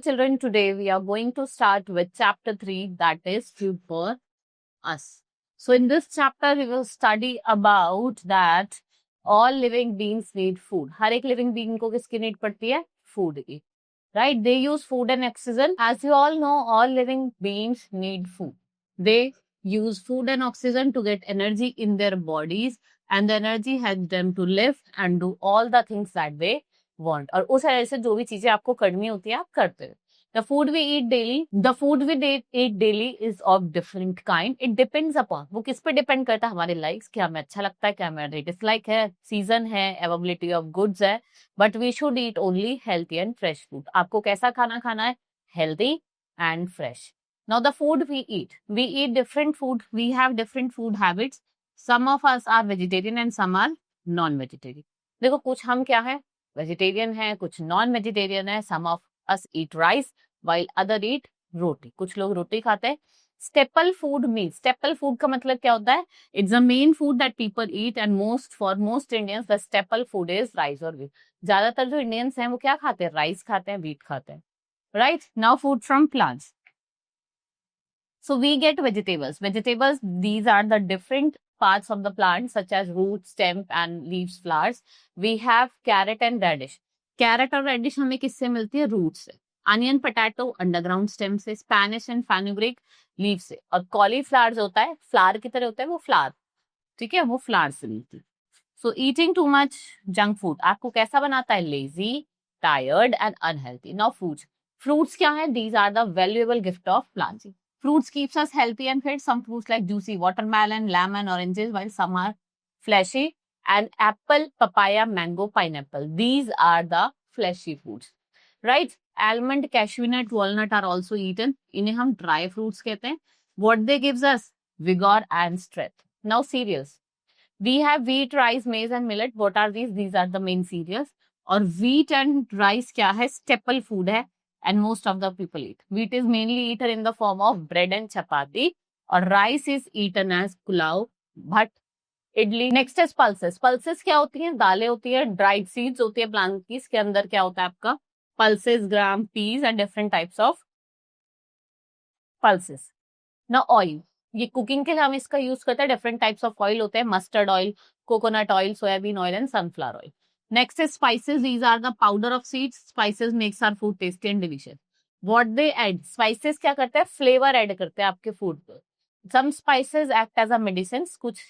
children, today we are going to start with chapter 3, that is food for us. So in this chapter we will study about that all living beings need food. हर एक living being को किसकी need पड़ती है? Food की. Right? They use food and oxygen. As you all know, all living beings need food. They use food and oxygen to get energy in their bodies, and the energy helps them to live and do all the things that they want. और उस तरह से जो भी चीजें आपको करनी होती है आप करते हो. The food we eat daily is of different kind. It depends upon, वो किस पे डिपेंड करता है? हमारे लाइक्स, क्या हमें अच्छा लगता है, क्या हमारे डिसलाइक है, सीजन है, अवेलेबिलिटी ऑफ गुड्स है. But we should eat only healthy and fresh food. आपको कैसा खाना खाना है? Healthy and fresh. Now the food we eat different food. We have different food habits. Some of us are vegetarian and some are non-vegetarian. देखो कुछ हम क्या है? वेजिटेरियन है, कुछ नॉन वेजिटेरियन है. Some of us eat rice while other eat रोटी. कुछ लोग रोटी खाते हैं. Staple food means, staple food का मतलब क्या होता है? It's the main food that people eat and for most Indians the staple food is rice or wheat. ज्यादातर जो इंडियंस हैं वो क्या खाते हैं? राइस खाते हैं, व्हीट खाते हैं. Right? Now food from plants. So we get vegetables. Vegetables, these are the different parts of the plant such as root, stem and leaves, flowers. We have carrot and radish. Carrot और radish हमें किससे मिलती है? Root से. Onion, potato, underground stem से. Spanish and fenugreek, leaf से. और cauliflower जो होता है, flower की तरह होता है, वो flower. ठीक है, वो flower से मिलती है. So eating too much junk food आपको कैसा बनाता है? Lazy, tired and unhealthy. Now foods. Fruits क्या है? These are the valuable gift of plants. Fruits keeps us healthy and fit. Some fruits like juicy watermelon, lemon, oranges, while some are fleshy. And apple, papaya, mango, pineapple. These are the fleshy foods. Right? Almond, cashew nut, walnut are also eaten. इन्हें हम dry fruits कहते हैं. What they gives us? Vigor and strength. Now cereals. We have wheat, rice, maize and millet. What are these? These are the main cereals. और wheat and rice क्या है? Staple food है. And most of the people eat. Wheat is mainly eaten in the form of bread and chapati, or rice is eaten as pulao, bhat, idli. Next is pulses. Pulses क्या होती हैं? दालें होती है, dried seeds होती है plant की. इसके अंदर क्या होता है आपका? Pulses, gram, peas and different types of pulses. Now oil. ये कुकिंग के लिए हम इसका यूज करते हैं. डिफरेंट टाइप्स ऑफ ऑयल होते हैं. Mustard oil, coconut oil, soybean oil and sunflower oil. Next is spices. These are the powder of seeds. Spices makes our food tasty and delicious. What they add? Spices क्या करते हैं? Flavor add करते हैं आपके food पे. Some spices act as a medicine. कुछ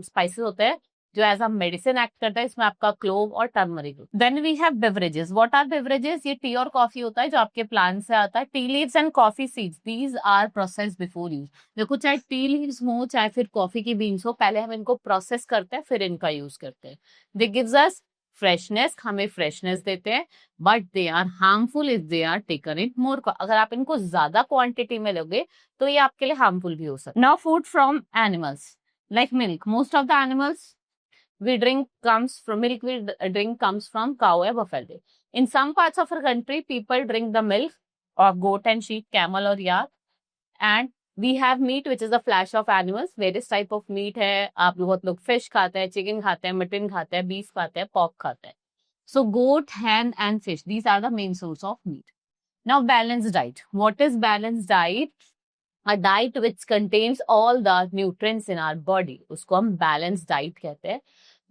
spices होते हैं जो as a medicine act करता है. इसमें आपका clove और turmeric. Then we have beverages. What are beverages? ये tea और coffee होता है जो आपके plant से आता है. Tea leaves and coffee seeds. These are processed before use. देखो चाहे tea leaves हो चाहे फिर coffee की beans हो, पहले हम इनको process करते हैं फिर इनका use करते हैं. They gives us फ्रेशनेस, हमें फ्रेशनेस देते हैं, but they are harmful if they are taken in more. अगर आप इनको ज्यादा क्वांटिटी में लोगे तो ये आपके लिए हार्मफुल भी हो सकता है. Now food from animals like milk. Most of the animals we drink comes from cow or buffalo. In some parts of our country, people drink the milk of goat and sheep, camel or yak. And we have meat which is the flesh of animals. Various type of meat है. आप बहुत लोग fish खाते हैं, chicken खाते हैं, mutton खाते हैं, beef खाते हैं, pork खाते हैं. So goat, hen and fish, these are the main source of meat. Now balanced diet. What is balanced diet? A diet which contains all the nutrients in our body. उसको हम balanced diet कहते हैं.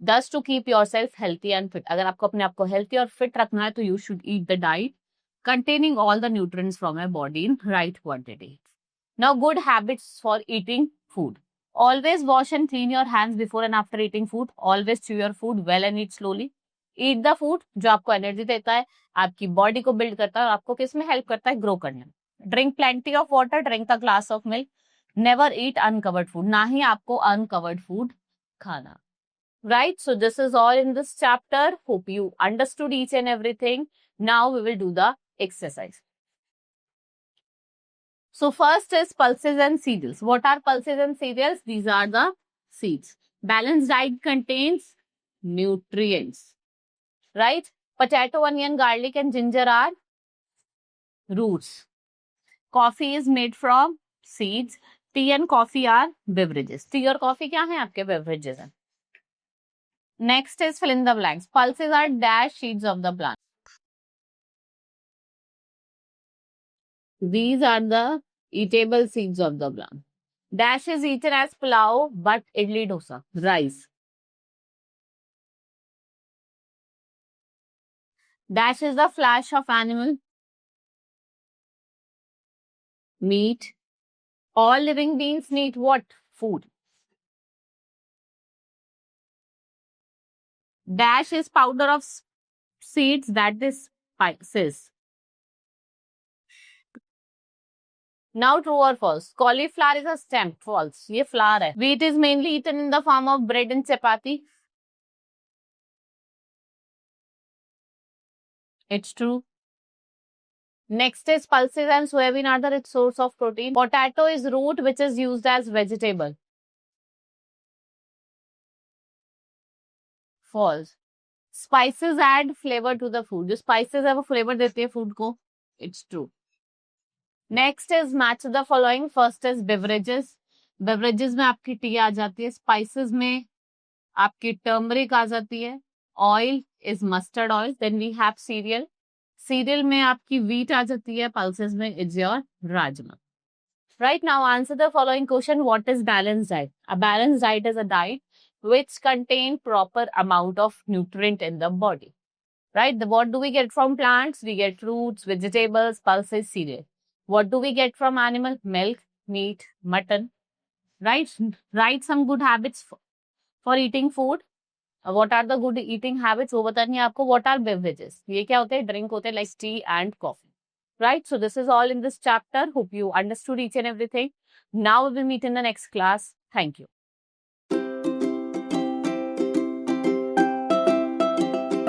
Thus to keep yourself healthy and fit. अगर आपको अपने आप को healthy और fit रखना है तो you should eat the diet containing all the nutrients from your body in right quantity. Now good habits for eating food. Always wash and clean your hands before and after eating food. Always chew your food well and eat slowly. Eat the food जो आपको energy देता है, आपकी body को build करता है और आपको किस में हेल्प करता है? ग्रो करने में. Drink plenty of water, drink a glass of milk. Never eat uncovered food. ना ही आपको अनकवर्ड फूड खाना. Right? So this is all in this chapter. Hope you understood each and everything. Now we will do the exercise. So first is pulses and cereals. What are pulses and cereals? These are the seeds. Balanced diet contains nutrients. Right? Potato, onion, garlic and ginger are roots. Coffee is made from seeds. Tea and coffee are beverages. Tea और coffee क्या है? आपके beverages हैं. Next is fill in the blanks. Pulses are dash seeds of the plant. These are the eatable seeds of the gram. Dash is eaten as pulao, but idli dosa, rice. Dash is the flesh of animal, meat. All living beings need what? Food. Dash is powder of seeds, that is spices. Now true or false? Cauliflower is a stem. False. ये flower है. Wheat is mainly eaten in the form of bread and chapati. It's true. Next is pulses and soybean are the rich source of protein. Potato is root which is used as vegetable. False. Spices add flavor to the food. जो spices है वो flavor देती है food को. It's true. Next is match the following. First is beverages. Beverages में आपकी T आ जाती है. Spices में आपकी turmeric आ जाती है. Oil is mustard oil. Then we have cereal. Cereal में आपकी wheat आ जाती है. Pulses में is your rajma. Right now, answer the following question. What is balanced diet? A balanced diet is a diet which contain proper amount of nutrient in the body. Right? What do we get from plants? We get fruits, vegetables, pulses, cereal. What do we get from animal? Milk, meat, mutton. Right? Write some good habits for eating food. What are the good eating habits? वो बतानी है आपको. What are beverages? ये क्या होते हैं? Drink होते हैं like tea and coffee. Right? So this is all in this chapter. Hope you understood each and everything. Now we will meet in the next class. Thank you.